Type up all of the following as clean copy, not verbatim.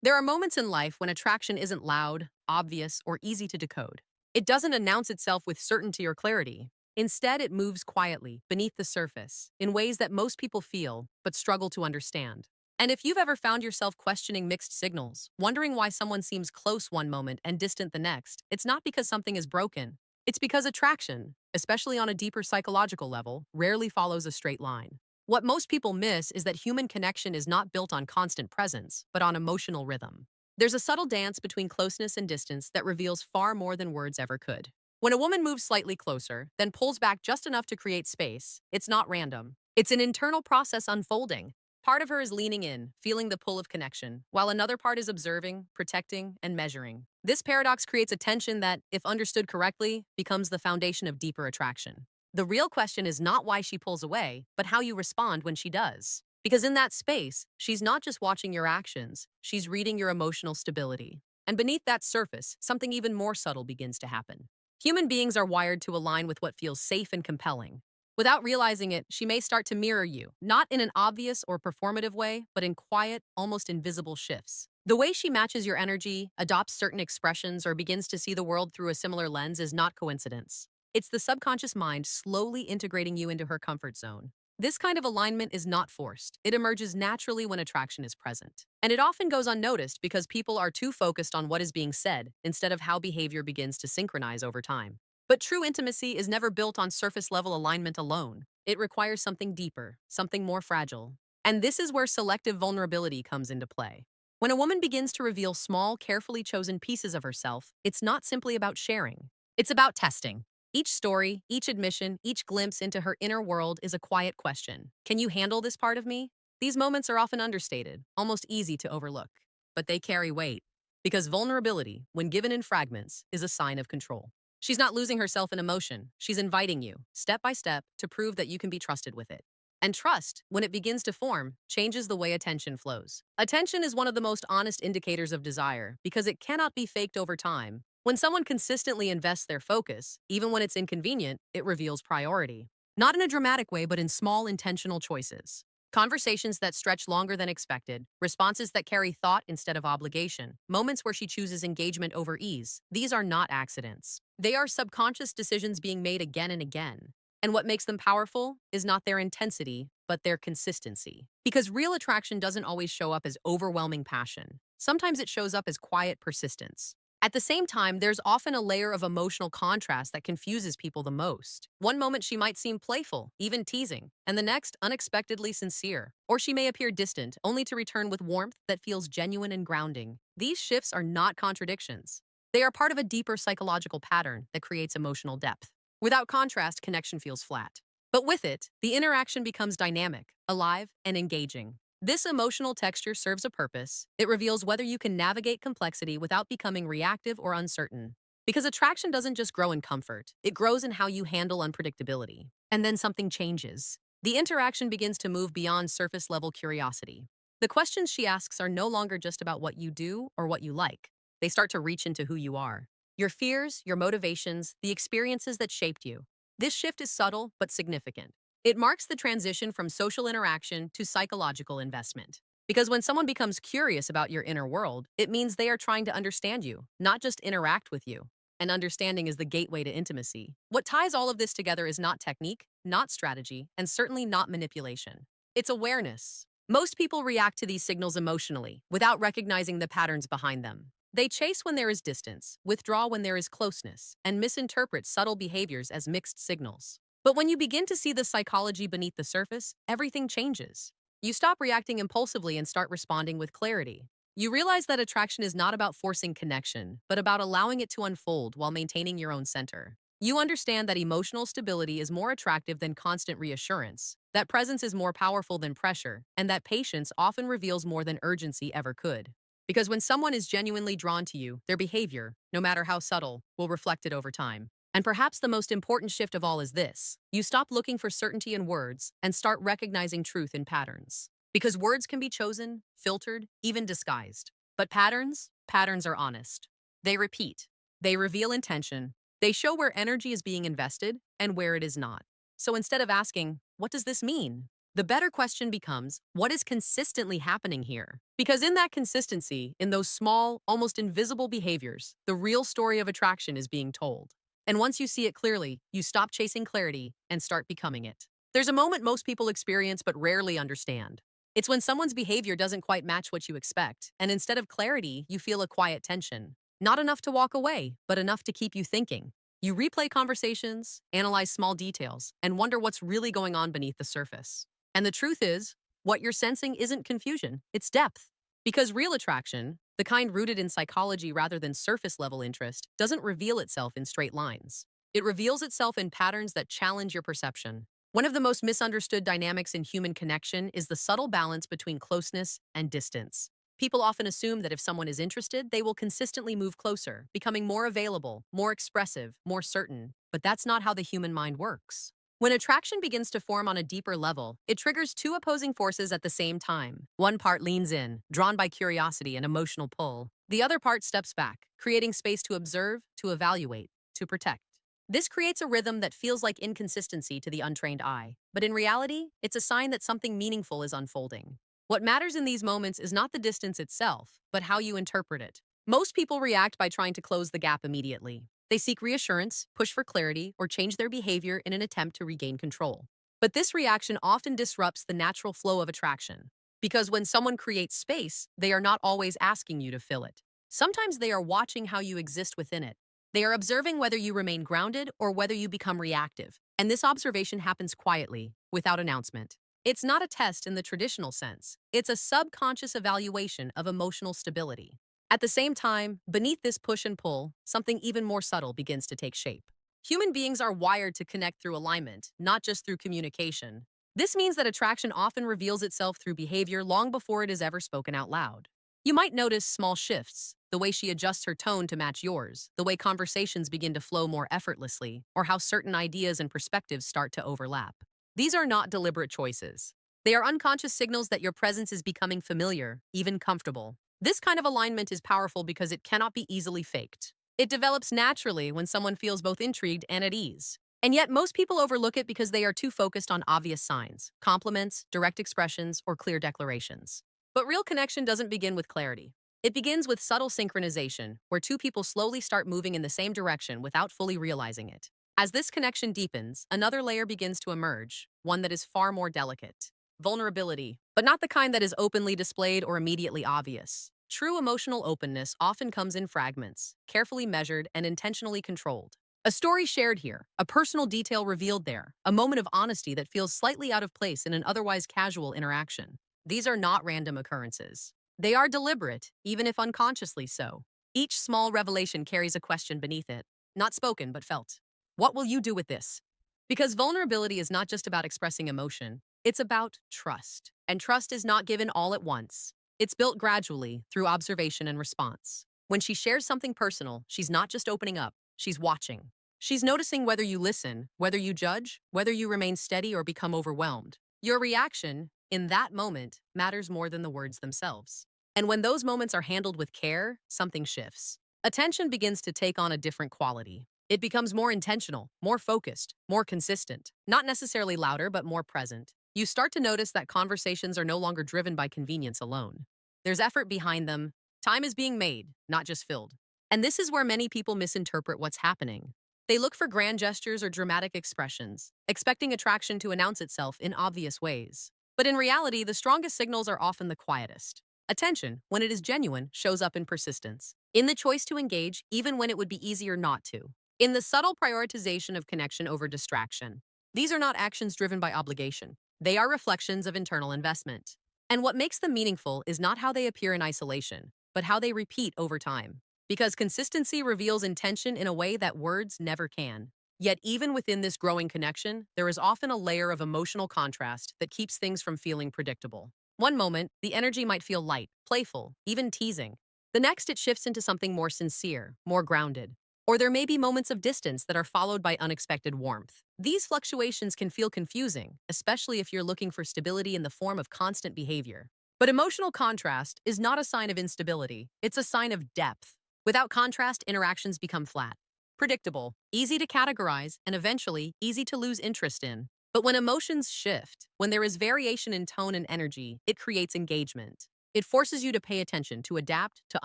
There are moments in life when attraction isn't loud, obvious, or easy to decode. It doesn't announce itself with certainty or clarity. Instead, it moves quietly, beneath the surface, in ways that most people feel but struggle to understand. And if you've ever found yourself questioning mixed signals, wondering why someone seems close one moment and distant the next, it's not because something is broken. It's because attraction, especially on a deeper psychological level, rarely follows a straight line. What most people miss is that human connection is not built on constant presence, but on emotional rhythm. There's a subtle dance between closeness and distance that reveals far more than words ever could. When a woman moves slightly closer, then pulls back just enough to create space, it's not random. It's an internal process unfolding. Part of her is leaning in, feeling the pull of connection, while another part is observing, protecting, and measuring. This paradox creates a tension that, if understood correctly, becomes the foundation of deeper attraction. The real question is not why she pulls away, but how you respond when she does. Because in that space, she's not just watching your actions, she's reading your emotional stability. And beneath that surface, something even more subtle begins to happen. Human beings are wired to align with what feels safe and compelling. Without realizing it, she may start to mirror you, not in an obvious or performative way, but in quiet, almost invisible shifts. The way she matches your energy, adopts certain expressions, or begins to see the world through a similar lens is not coincidence. It's the subconscious mind slowly integrating you into her comfort zone. This kind of alignment is not forced. It emerges naturally when attraction is present. And it often goes unnoticed because people are too focused on what is being said instead of how behavior begins to synchronize over time. But true intimacy is never built on surface level alignment alone. It requires something deeper, something more fragile. And this is where selective vulnerability comes into play. When a woman begins to reveal small, carefully chosen pieces of herself, it's not simply about sharing. It's about testing. Each story, each admission, each glimpse into her inner world is a quiet question. Can you handle this part of me? These moments are often understated, almost easy to overlook. But they carry weight. Because vulnerability, when given in fragments, is a sign of control. She's not losing herself in emotion. She's inviting you, step by step, to prove that you can be trusted with it. And trust, when it begins to form, changes the way attention flows. Attention is one of the most honest indicators of desire because it cannot be faked over time. When someone consistently invests their focus, even when it's inconvenient, it reveals priority. Not in a dramatic way, but in small, intentional choices. Conversations that stretch longer than expected, responses that carry thought instead of obligation, moments where she chooses engagement over ease. These are not accidents. They are subconscious decisions being made again and again. And what makes them powerful is not their intensity, but their consistency. Because real attraction doesn't always show up as overwhelming passion. Sometimes it shows up as quiet persistence. At the same time, there's often a layer of emotional contrast that confuses people the most. One moment she might seem playful, even teasing, and the next unexpectedly sincere. Or she may appear distant, only to return with warmth that feels genuine and grounding. These shifts are not contradictions. They are part of a deeper psychological pattern that creates emotional depth. Without contrast, connection feels flat. But with it, the interaction becomes dynamic, alive, and engaging. This emotional texture serves a purpose. It reveals whether you can navigate complexity without becoming reactive or uncertain. Because attraction doesn't just grow in comfort, it grows in how you handle unpredictability. And then something changes. The interaction begins to move beyond surface level curiosity. The questions she asks are no longer just about what you do or what you like. They start to reach into who you are. Your fears, your motivations, the experiences that shaped you. This shift is subtle but significant. It marks the transition from social interaction to psychological investment. Because when someone becomes curious about your inner world, it means they are trying to understand you, not just interact with you. And understanding is the gateway to intimacy. What ties all of this together is not technique, not strategy, and certainly not manipulation. It's awareness. Most people react to these signals emotionally, without recognizing the patterns behind them. They chase when there is distance, withdraw when there is closeness, and misinterpret subtle behaviors as mixed signals. But when you begin to see the psychology beneath the surface, everything changes. You stop reacting impulsively and start responding with clarity. You realize that attraction is not about forcing connection, but about allowing it to unfold while maintaining your own center. You understand that emotional stability is more attractive than constant reassurance, that presence is more powerful than pressure, and that patience often reveals more than urgency ever could. Because when someone is genuinely drawn to you, their behavior, no matter how subtle, will reflect it over time. And perhaps the most important shift of all is this. You stop looking for certainty in words and start recognizing truth in patterns. Because words can be chosen, filtered, even disguised. But patterns are honest. They repeat. They reveal intention. They show where energy is being invested and where it is not. So instead of asking, what does this mean? The better question becomes, what is consistently happening here? Because in that consistency, in those small, almost invisible behaviors, the real story of attraction is being told. And once you see it clearly, you stop chasing clarity and start becoming it. There's a moment most people experience but rarely understand. It's when someone's behavior doesn't quite match what you expect, and instead of clarity, you feel a quiet tension. Not enough to walk away, but enough to keep you thinking. You replay conversations, analyze small details, and wonder what's really going on beneath the surface. And the truth is, what you're sensing isn't confusion, it's depth. Because real attraction, the kind rooted in psychology rather than surface level interest, doesn't reveal itself in straight lines. It reveals itself in patterns that challenge your perception. One of the most misunderstood dynamics in human connection is the subtle balance between closeness and distance. People often assume that if someone is interested, they will consistently move closer, becoming more available, more expressive, more certain. But that's not how the human mind works. When attraction begins to form on a deeper level, it triggers two opposing forces at the same time. One part leans in, drawn by curiosity and emotional pull. The other part steps back, creating space to observe, to evaluate, to protect. This creates a rhythm that feels like inconsistency to the untrained eye. But in reality, it's a sign that something meaningful is unfolding. What matters in these moments is not the distance itself, but how you interpret it. Most people react by trying to close the gap immediately. They seek reassurance, push for clarity, or change their behavior in an attempt to regain control. But this reaction often disrupts the natural flow of attraction. Because when someone creates space, they are not always asking you to fill it. Sometimes they are watching how you exist within it. They are observing whether you remain grounded or whether you become reactive. And this observation happens quietly, without announcement. It's not a test in the traditional sense. It's a subconscious evaluation of emotional stability. At the same time, beneath this push and pull, something even more subtle begins to take shape. Human beings are wired to connect through alignment, not just through communication. This means that attraction often reveals itself through behavior long before it is ever spoken out loud. You might notice small shifts, the way she adjusts her tone to match yours, the way conversations begin to flow more effortlessly, or how certain ideas and perspectives start to overlap. These are not deliberate choices. They are unconscious signals that your presence is becoming familiar, even comfortable. This kind of alignment is powerful because it cannot be easily faked. It develops naturally when someone feels both intrigued and at ease. And yet, most people overlook it because they are too focused on obvious signs, compliments, direct expressions, or clear declarations. But real connection doesn't begin with clarity. It begins with subtle synchronization, where two people slowly start moving in the same direction without fully realizing it. As this connection deepens, another layer begins to emerge, one that is far more delicate. Vulnerability, but not the kind that is openly displayed or immediately obvious. True emotional openness often comes in fragments, carefully measured and intentionally controlled. A story shared here, a personal detail revealed there, a moment of honesty that feels slightly out of place in an otherwise casual interaction. These are not random occurrences. They are deliberate, even if unconsciously so. Each small revelation carries a question beneath it, not spoken but felt. What will you do with this? Because vulnerability is not just about expressing emotion, it's about trust. And trust is not given all at once. It's built gradually through observation and response. When she shares something personal, she's not just opening up, she's watching. She's noticing whether you listen, whether you judge, whether you remain steady or become overwhelmed. Your reaction, in that moment, matters more than the words themselves. And when those moments are handled with care, something shifts. Attention begins to take on a different quality. It becomes more intentional, more focused, more consistent. Not necessarily louder, but more present. You start to notice that conversations are no longer driven by convenience alone. There's effort behind them. Time is being made, not just filled. And this is where many people misinterpret what's happening. They look for grand gestures or dramatic expressions, expecting attraction to announce itself in obvious ways. But in reality, the strongest signals are often the quietest. Attention, when it is genuine, shows up in persistence, in the choice to engage even when it would be easier not to, in the subtle prioritization of connection over distraction. These are not actions driven by obligation. They are reflections of internal investment. And what makes them meaningful is not how they appear in isolation, but how they repeat over time. Because consistency reveals intention in a way that words never can. Yet even within this growing connection, there is often a layer of emotional contrast that keeps things from feeling predictable. One moment, the energy might feel light, playful, even teasing. The next, it shifts into something more sincere, more grounded. Or there may be moments of distance that are followed by unexpected warmth. These fluctuations can feel confusing, especially if you're looking for stability in the form of constant behavior. But emotional contrast is not a sign of instability, it's a sign of depth. Without contrast, interactions become flat, predictable, easy to categorize, and eventually easy to lose interest in. But when emotions shift, when there is variation in tone and energy, it creates engagement. It forces you to pay attention, to adapt, to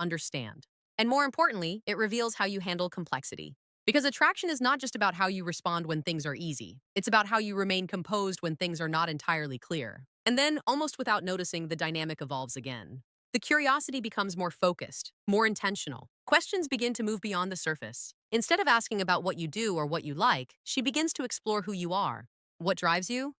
understand. And more importantly, it reveals how you handle complexity. Because attraction is not just about how you respond when things are easy. It's about how you remain composed when things are not entirely clear. And then, almost without noticing, the dynamic evolves again. The curiosity becomes more focused, more intentional. Questions begin to move beyond the surface. Instead of asking about what you do or what you like, she begins to explore who you are. What drives you?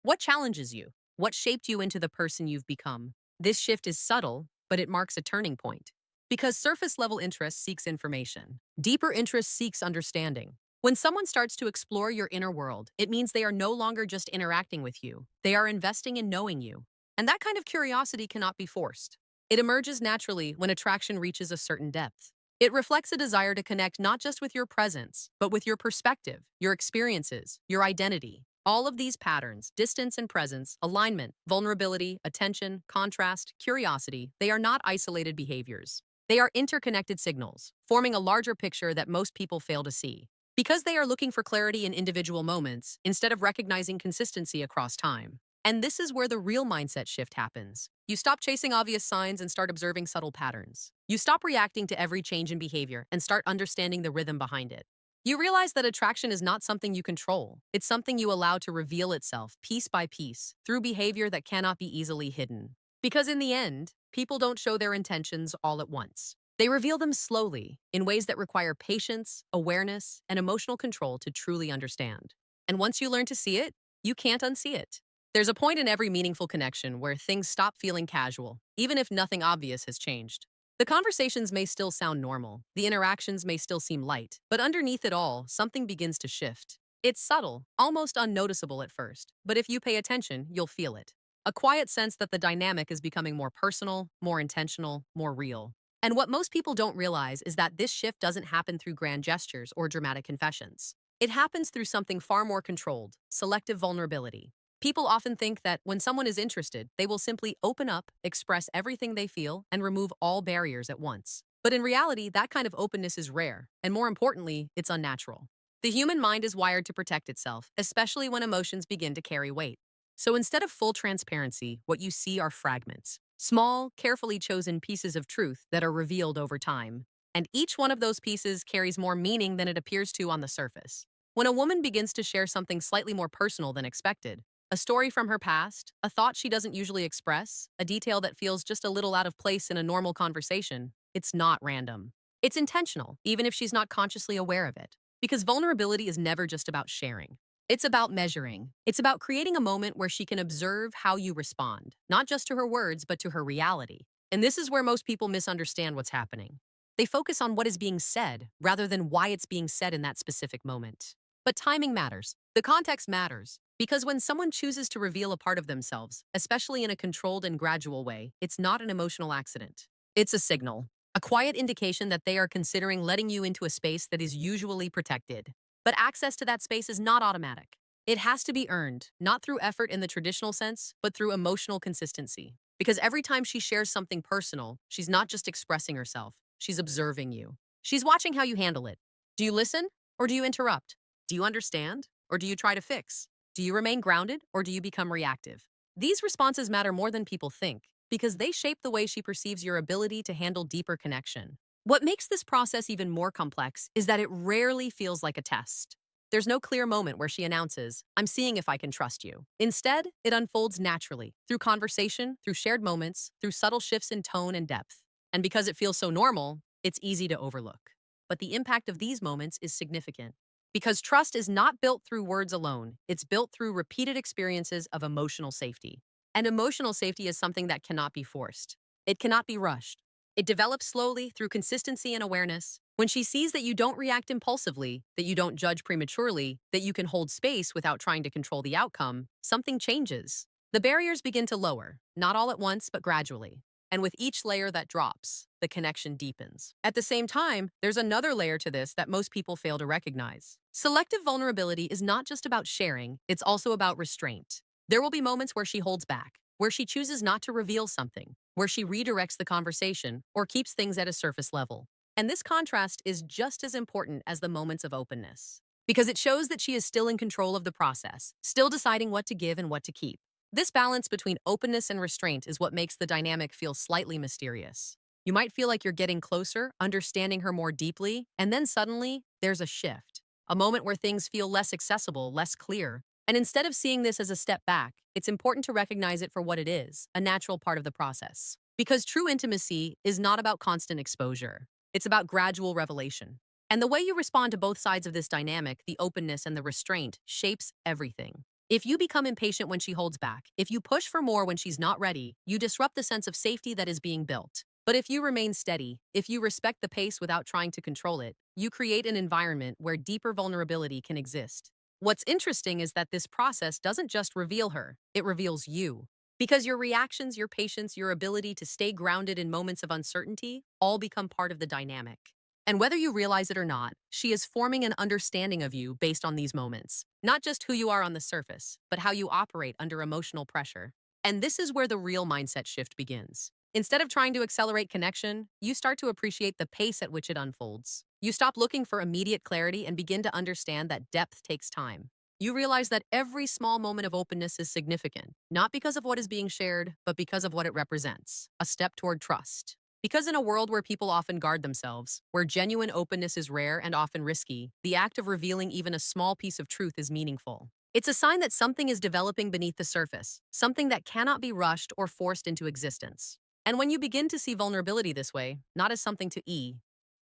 What challenges you? What shaped you into the person you've become? This shift is subtle, but it marks a turning point. Because surface level interest seeks information, deeper interest seeks understanding. When someone starts to explore your inner world, it means they are no longer just interacting with you, they are investing in knowing you. And that kind of curiosity cannot be forced. It emerges naturally when attraction reaches a certain depth. It reflects a desire to connect not just with your presence, but with your perspective, your experiences, your identity. All of these patterns, distance and presence, alignment, vulnerability, attention, contrast, curiosity, they are not isolated behaviors. They are interconnected signals, forming a larger picture that most people fail to see. Because they are looking for clarity in individual moments, instead of recognizing consistency across time. And this is where the real mindset shift happens. You stop chasing obvious signs and start observing subtle patterns. You stop reacting to every change in behavior and start understanding the rhythm behind it. You realize that attraction is not something you control. It's something you allow to reveal itself piece by piece through behavior that cannot be easily hidden. Because in the end, people don't show their intentions all at once. They reveal them slowly, in ways that require patience, awareness, and emotional control to truly understand. And once you learn to see it, you can't unsee it. There's a point in every meaningful connection where things stop feeling casual, even if nothing obvious has changed. The conversations may still sound normal, the interactions may still seem light, but underneath it all, something begins to shift. It's subtle, almost unnoticeable at first, but if you pay attention, you'll feel it. A quiet sense that the dynamic is becoming more personal, more intentional, more real. And what most people don't realize is that this shift doesn't happen through grand gestures or dramatic confessions. It happens through something far more controlled, selective vulnerability. People often think that when someone is interested, they will simply open up, express everything they feel, and remove all barriers at once. But in reality, that kind of openness is rare, and more importantly, it's unnatural. The human mind is wired to protect itself, especially when emotions begin to carry weight. So instead of full transparency, what you see are fragments, small, carefully chosen pieces of truth that are revealed over time. And each one of those pieces carries more meaning than it appears to on the surface. When a woman begins to share something slightly more personal than expected, a story from her past, a thought she doesn't usually express, a detail that feels just a little out of place in a normal conversation, it's not random. It's intentional, even if she's not consciously aware of it. Because vulnerability is never just about sharing. It's about measuring. It's about creating a moment where she can observe how you respond, not just to her words, but to her reality. And this is where most people misunderstand what's happening. They focus on what is being said rather than why it's being said in that specific moment. But timing matters. The context matters. Because when someone chooses to reveal a part of themselves, especially in a controlled and gradual way, it's not an emotional accident. It's a signal, a quiet indication that they are considering letting you into a space that is usually protected. But access to that space is not automatic. It has to be earned, not through effort in the traditional sense, but through emotional consistency. Because every time she shares something personal, she's not just expressing herself, she's observing you. She's watching how you handle it. Do you listen or do you interrupt? Do you understand or do you try to fix? Do you remain grounded or do you become reactive? These responses matter more than people think because they shape the way she perceives your ability to handle deeper connection. What makes this process even more complex is that it rarely feels like a test. There's no clear moment where she announces, "I'm seeing if I can trust you." Instead, it unfolds naturally, through conversation, through shared moments, through subtle shifts in tone and depth. And because it feels so normal, it's easy to overlook. But the impact of these moments is significant. Because trust is not built through words alone, it's built through repeated experiences of emotional safety. And emotional safety is something that cannot be forced. It cannot be rushed. It develops slowly through consistency and awareness. When she sees that you don't react impulsively, that you don't judge prematurely, that you can hold space without trying to control the outcome, something changes. The barriers begin to lower, not all at once, but gradually. And with each layer that drops, the connection deepens. At the same time, there's another layer to this that most people fail to recognize. Selective vulnerability is not just about sharing, it's also about restraint. There will be moments where she holds back, where she chooses not to reveal something, where she redirects the conversation or keeps things at a surface level. And this contrast is just as important as the moments of openness. because it shows that she is still in control of the process, still deciding what to give and what to keep. This balance between openness and restraint is what makes the dynamic feel slightly mysterious. You might feel like you're getting closer, understanding her more deeply, and then suddenly, there's a shift. A moment where things feel less accessible, less clear. And instead of seeing this as a step back, it's important to recognize it for what it is, a natural part of the process. Because true intimacy is not about constant exposure. It's about gradual revelation. And the way you respond to both sides of this dynamic, the openness and the restraint, shapes everything. If you become impatient when she holds back, if you push for more when she's not ready, you disrupt the sense of safety that is being built. But if you remain steady, if you respect the pace without trying to control it, you create an environment where deeper vulnerability can exist. What's interesting is that this process doesn't just reveal her, it reveals you. Because your reactions, your patience, your ability to stay grounded in moments of uncertainty all become part of the dynamic. And whether you realize it or not, she is forming an understanding of you based on these moments. Not just who you are on the surface, but how you operate under emotional pressure. And this is where the real mindset shift begins. Instead of trying to accelerate connection, you start to appreciate the pace at which it unfolds. You stop looking for immediate clarity and begin to understand that depth takes time. You realize that every small moment of openness is significant, not because of what is being shared, but because of what it represents, a step toward trust. Because in a world where people often guard themselves, where genuine openness is rare and often risky, the act of revealing even a small piece of truth is meaningful. It's a sign that something is developing beneath the surface, something that cannot be rushed or forced into existence. And when you begin to see vulnerability this way, not as something to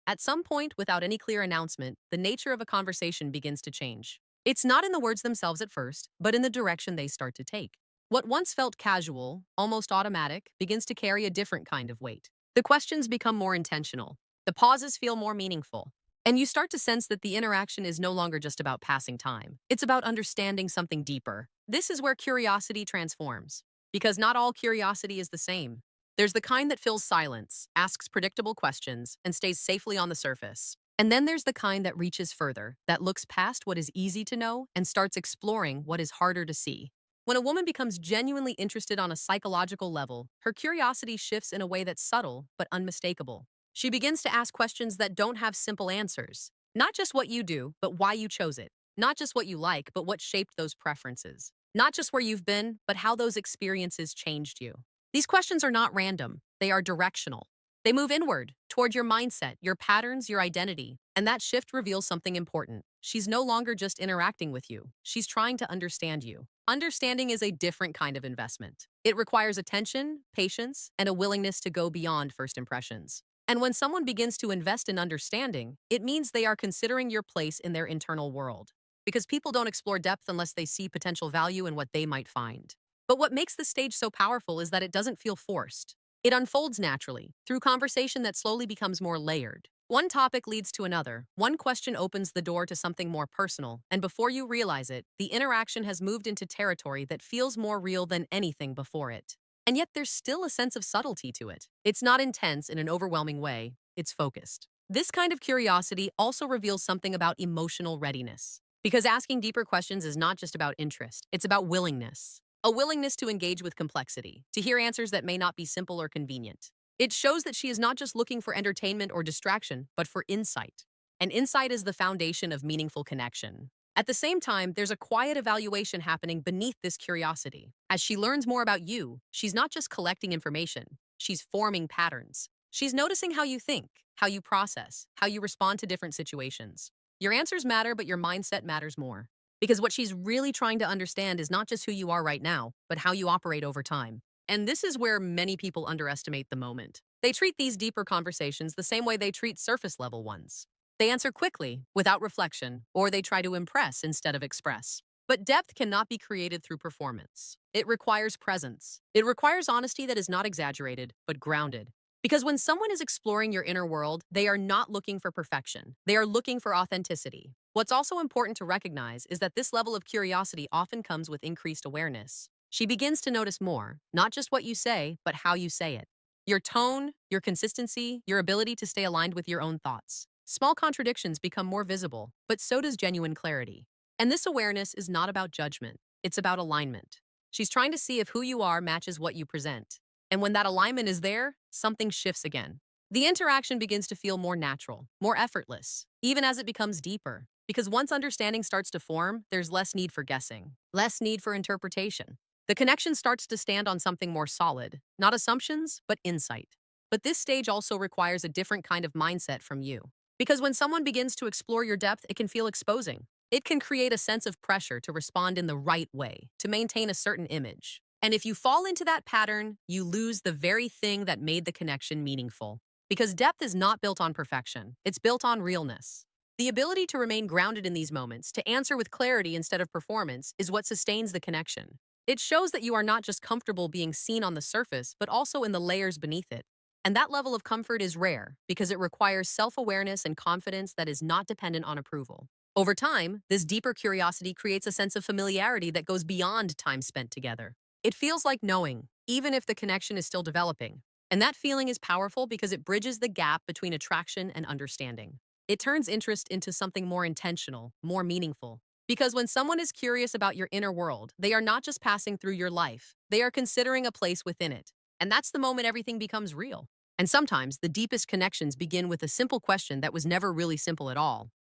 at some point, without any clear announcement, the nature of a conversation begins to change. It's not in the words themselves at first, but in the direction they start to take. What once felt casual, almost automatic, begins to carry a different kind of weight. The questions become more intentional. The pauses feel more meaningful. And you start to sense that the interaction is no longer just about passing time. It's about understanding something deeper. This is where curiosity transforms. Because not all curiosity is the same. There's the kind that fills silence, asks predictable questions, and stays safely on the surface. And then there's the kind that reaches further, that looks past what is easy to know and starts exploring what is harder to see. When a woman becomes genuinely interested on a psychological level, her curiosity shifts in a way that's subtle but unmistakable. She begins to ask questions that don't have simple answers. Not just what you do, but why you chose it. Not just what you like, but what shaped those preferences. Not just where you've been, but how those experiences changed you. These questions are not random, they are directional. They move inward, toward your mindset, your patterns, your identity. And that shift reveals something important. She's no longer just interacting with you, she's trying to understand you. Understanding is a different kind of investment. It requires attention, patience, and a willingness to go beyond first impressions. And when someone begins to invest in understanding, it means they are considering your place in their internal world. Because people don't explore depth unless they see potential value in what they might find. But what makes the stage so powerful is that it doesn't feel forced. It unfolds naturally, through conversation that slowly becomes more layered. One topic leads to another, one question opens the door to something more personal, and before you realize it, the interaction has moved into territory that feels more real than anything before it. And yet there's still a sense of subtlety to it. It's not intense in an overwhelming way, it's focused. This kind of curiosity also reveals something about emotional readiness. Because asking deeper questions is not just about interest, it's about willingness. A willingness to engage with complexity, to hear answers that may not be simple or convenient. It shows that she is not just looking for entertainment or distraction, but for insight. And insight is the foundation of meaningful connection. At the same time, there's a quiet evaluation happening beneath this curiosity. As she learns more about you, she's not just collecting information, she's forming patterns. She's noticing how you think, how you process, how you respond to different situations. Your answers matter, but your mindset matters more. Because what she's really trying to understand is not just who you are right now, but how you operate over time. And this is where many people underestimate the moment. They treat these deeper conversations the same way they treat surface-level ones. They answer quickly, without reflection, or they try to impress instead of express. But depth cannot be created through performance. It requires presence. It requires honesty that is not exaggerated, but grounded. Because when someone is exploring your inner world, they are not looking for perfection. They are looking for authenticity. What's also important to recognize is that this level of curiosity often comes with increased awareness. She begins to notice more, not just what you say, but how you say it. Your tone, your consistency, your ability to stay aligned with your own thoughts. Small contradictions become more visible, but so does genuine clarity. And this awareness is not about judgment, it's about alignment. She's trying to see if who you are matches what you present. And when that alignment is there, something shifts again. The interaction begins to feel more natural, more effortless, even as it becomes deeper. Because once understanding starts to form, there's less need for guessing, less need for interpretation. The connection starts to stand on something more solid, not assumptions, but insight. But this stage also requires a different kind of mindset from you. Because when someone begins to explore your depth, it can feel exposing. It can create a sense of pressure to respond in the right way, to maintain a certain image. And if you fall into that pattern, you lose the very thing that made the connection meaningful. Because depth is not built on perfection, it's built on realness. The ability to remain grounded in these moments, to answer with clarity instead of performance, is what sustains the connection. It shows that you are not just comfortable being seen on the surface, but also in the layers beneath it. And that level of comfort is rare because it requires self-awareness and confidence that is not dependent on approval. Over time, this deeper curiosity creates a sense of familiarity that goes beyond time spent together. It feels like knowing, even if the connection is still developing. And that feeling is powerful because it bridges the gap between attraction and understanding. It turns interest into something more intentional, more meaningful. Because when someone is curious about your inner world, they are not just passing through your life, they are considering a place within it. And that's the moment everything becomes real. And sometimes the deepest connections begin with a simple question that was never really simple at all.